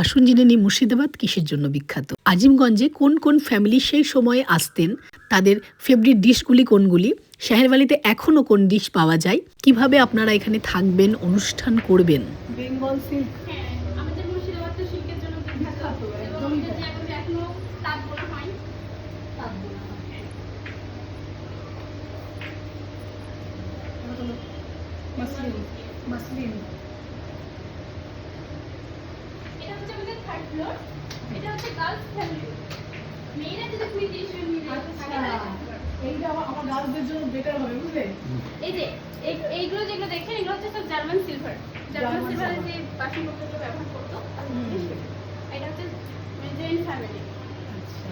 আসুন জেনে নিই মুর্শিদাবাদ কিসের জন্য বিখ্যাত। আজিমগঞ্জে কোন কোন ফ্যামিলি সেই সময়ে আসতেন, তাদের ফেভারিট ডিশগুলি কোনগুলি, শাহেরবালিতে এখনও কোন ডিশ পাওয়া যায়, কিভাবে আপনারা এখানে থাকবেন, অনুষ্ঠান করবেন। বেঙ্গল সিল্ক। হ্যাঁ, আমাদের মুর্শিদাবাদ তো সিল্কের জন্য বিখ্যাত এবং একদমই আমাদের তাই। যে এখন এখনো তাঁত বোনা হয়। তাঁত বোনা হয়। এটা হলো মাসলিন। মাসলিন। এটা হচ্ছে আমাদের থার্ড ফ্লোর। এটা হচ্ছে গার্লস ফ্যামিলি। মেয়েরা যদি তুমি ডিসিশন নিয়ে থাকে তাহলে থাকতে পারবে। এইটা আমার গার্লসদের জন্য বেটার হবে, বুঝলে? এই যে এইগুলো যেগুলো দেখেন এগুলো হচ্ছে সব জার্মান সিলভার। জার্মান সিলভারের যে বাসনপত্রগুলো ব্যবহার করতো এটা হচ্ছে জয়েন্ট ফ্যামিলি। আচ্ছা।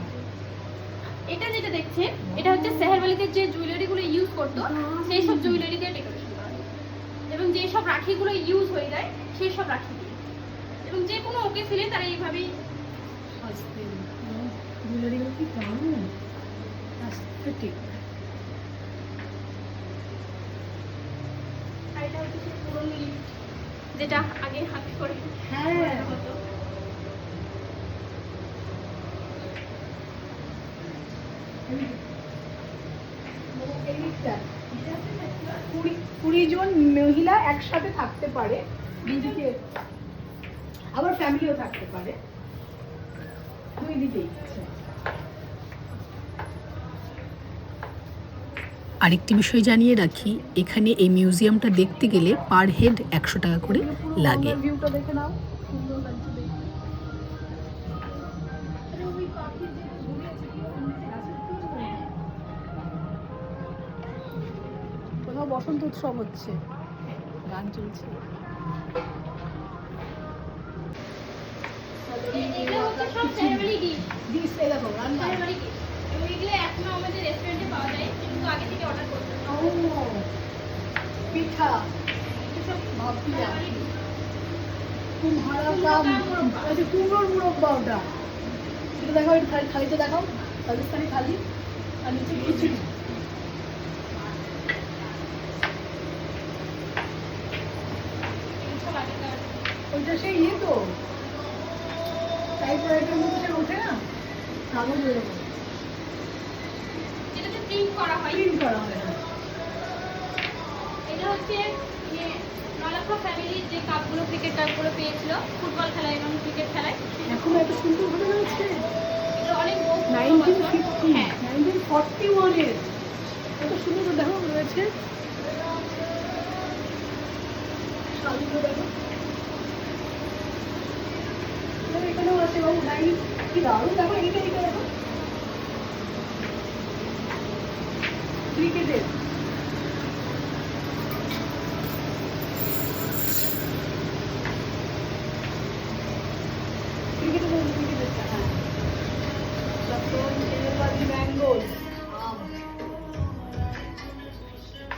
এটা যেটা দেখছেন এটা হচ্ছে শাহেরবালিতে যে জুয়েলারিগুলো ইউজ করতো সেই সব জুয়েলারি দিয়ে ডেকোরেশন করা হয় এবং যে সব রাখিগুলো ইউজ হয়ে যায় সেই সব রাখি দিয়ে এবং যে কোনো ওকেশনে তারা এইভাবেই সাজতেন। জুয়েলারিগুলো কি দারুণ। অ্যাস্থেটিক। আর এটা হচ্ছে সেই পুরনো লিফট যেটা আগে হাতে করে হ্যাঁ। হতো। এইটা 20 জন মহিলা একসাথে থাকতে পারে, দুদিকে আবার ফ্যামিলিও থাকতে পারে, দুই দিকেই। আরেকটি বিষয় জানিয়ে রাখি, এখানে এই মিউজিয়ামটা দেখতে গেলে পার হেড 100 টাকা করে লাগে। ভিউটা দেখে নাও, সুন্দর লাগছে দেখতে। আরে ওই পাখি যে ঘুরে আছে কি গাছের তুলে কোথাও বসন্ত উৎসব হচ্ছে, গান চলছে। এগুলো হচ্ছে সব শাহেরবালি ডিশ। ডিশ এই দেখো রান্না। শাহেরবালি ডিশ এবং এগুলো এখনো আমাদের রেস্টুরেন্টে পাওয়া যায় কিন্তু আগে থেকে অর্ডার করতে হয়। ও পিঠা এসব ভাবছি না। শাহেরবালি ডিশ। কুমড়োর মুরব্বা। আচ্ছা কুমড়োর মুরব্বা ওটা। এটা দেখাও, এটা থালিতে দেখাও, রাজস্থানি থালি আর নিচে খিচুড়ি। এইসব আগেকার ওইটা সেই ইয়ে তো টাইপরাইটারের মধ্যে সে ওঠে না, কাগজ এরকম যেটাতে প্রিন্ট করা হয়। প্রিন্ট করা হয় না। এটা হচ্ছে নলাখা ফ্যামিলির যে কাপগুলো ক্রিকেট কাপগুলো পেয়েছিল ফুটবল খেলায় এবং ক্রিকেট খেলায়। এখন এত সুন্দর ভাবে রয়েছে। এটা অনেক বহু বছর। 1950 হ্যাঁ 1941 এর কত সুন্দর দেখো রয়েছে। শাড়িগুলো দেখো, এখানেও আছে বাবু ডাইনিং। কি দারুণ দেখো, এইটা দেখো ক্রিকেটের। ক্রিকেটেরটা হ্যাঁ, তারপর শাহেরবালি ম্যাঙ্গোস আম।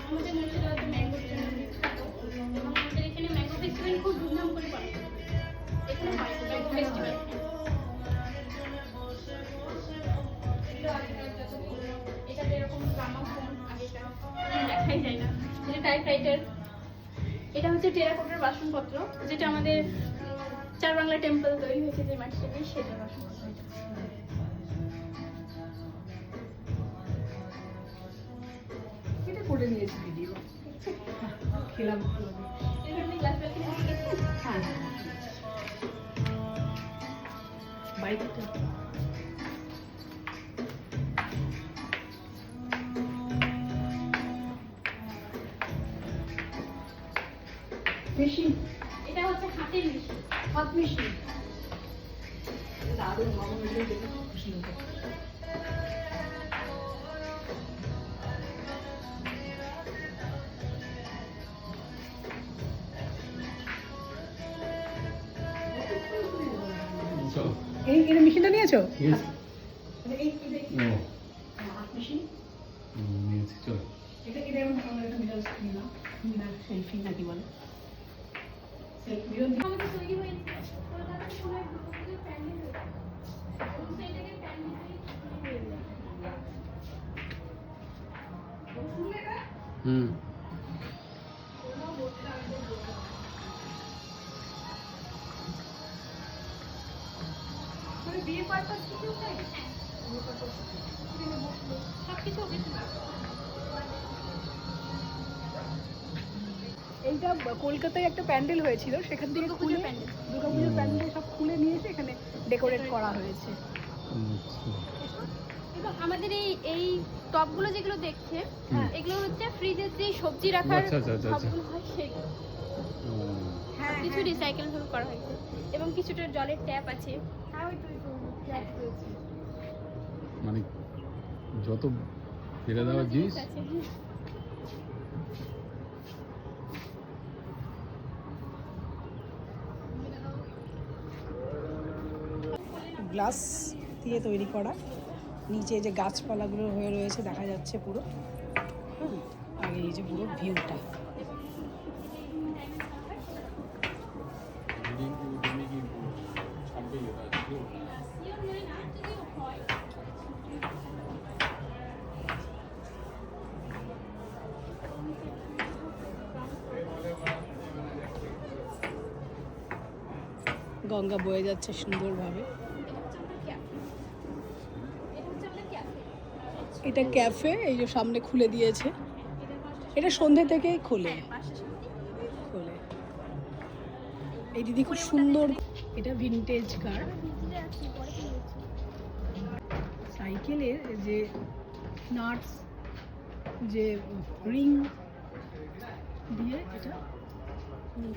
আমাদের মুর্শিদাবাদে ম্যাঙ্গোর জন্য বিখ্যাত এবং আমাদের এখানে ম্যাঙ্গো ফেস্টিভ্যাল খুব ধুমধাম করে পালন করা হয়। এখানে হয় ম্যাঙ্গো ফেস্টিভ্যাল। এটাতে এরকম গ্রামাফোন আগেকার দেখাই যায় না, এটা টাইপরাইটার। এটা হচ্ছে টেরাকোটার বাসনপত্র যেটা আমাদের চার বাংলা টেম্পল তৈরি হয়েছে যে মাটিটা দিয়ে সেটার বাসনপত্র এটা। এটা করে নিয়েছি ভিডিও, খেলাম। এখানে আপনি গ্লাস ব্যালকনি দিয়ে গেছেন। হ্যাঁ বাড়িতে তো মেশিন, এটা হচ্ছে হাতের মেশিন। হাত মেশিন। দারুণ, মামা মেশিন দেখে খুব খুশি হতো। এই মেশিনটা নিয়েছো? Yes. এই No. হাত মেশিন। নিয়েছি চলো। এটা এরকম আমরা একটা মিটার স্ক্রিন না, মিটার সেলফি নাকি বলে, সেলফি আমাদের তৈরি হয়েছে কলকাতার সময় গ্রুপে প্যান্ডেল হয়েছে এবং সেইটাকে প্যান্ডেল হয়ে হুম। মানে বিয়ে পারপাস কিছু চাই? হ্যাঁ, বিয়ে পারপাস এখানে বসলো। সবকিছু ওকে। এইটা কলকাতায় একটা প্যান্ডেল হয়েছিল, সেখান থেকে দুর্গাপুজোর খুলে প্যান্ডেল। দুর্গাপুজোর প্যান্ডেল সব খুলে নিয়ে এসে এখানে ডেকোরেট করা হয়েছে। আচ্ছা। এবং আমাদের এই টপগুলো যেগুলো দেখছে, হুম। এগুলো হচ্ছে ফ্রিজের যে সবজি রাখার আচ্ছা, আচ্ছা, আচ্ছা, আচ্ছা। সবগুলো হয় সেগুলো। হুম। হ্যাঁ, কিছু রিসাইকেল করা হয়েছে এবং কিছুটা জলের ট্যাপ আছে। হ্যাঁ, ওই তো গ্যাস রয়েছে। মানে যত ফেলে দেওয়া জিনিস আছে। গ্লাস দিয়ে তৈরি করা, নিচে যে গাছপালাগুলো হয়ে রয়েছে দেখা যাচ্ছে পুরো। হুম, আর এই যে পুরো ভিউটা। গঙ্গা বয়ে যাচ্ছে সুন্দরভাবে। এটা ক্যাফে, এই যে সামনে খুলে দিয়েছে। এটা সন্ধ্যে থেকেই খোলে। এই দিদি খুব সুন্দর। এটা ভিনটেজ কার। সাইকেলের যে নাটস, যে রিং দিয়ে এটা।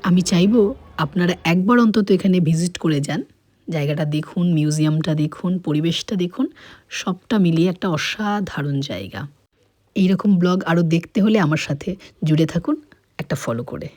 আমি চাইবো আপনারা একবার অন্তত এখানে ভিজিট করে যান, জায়গাটা দেখুন, মিউজিয়ামটা দেখুন, পরিবেশটা দেখুন, সবটা মিলিয়ে একটা অসাধারণ জায়গা। এইরকম ব্লগ আরও দেখতে হলে আমার সাথে জুড়ে থাকুন একটা ফলো করে।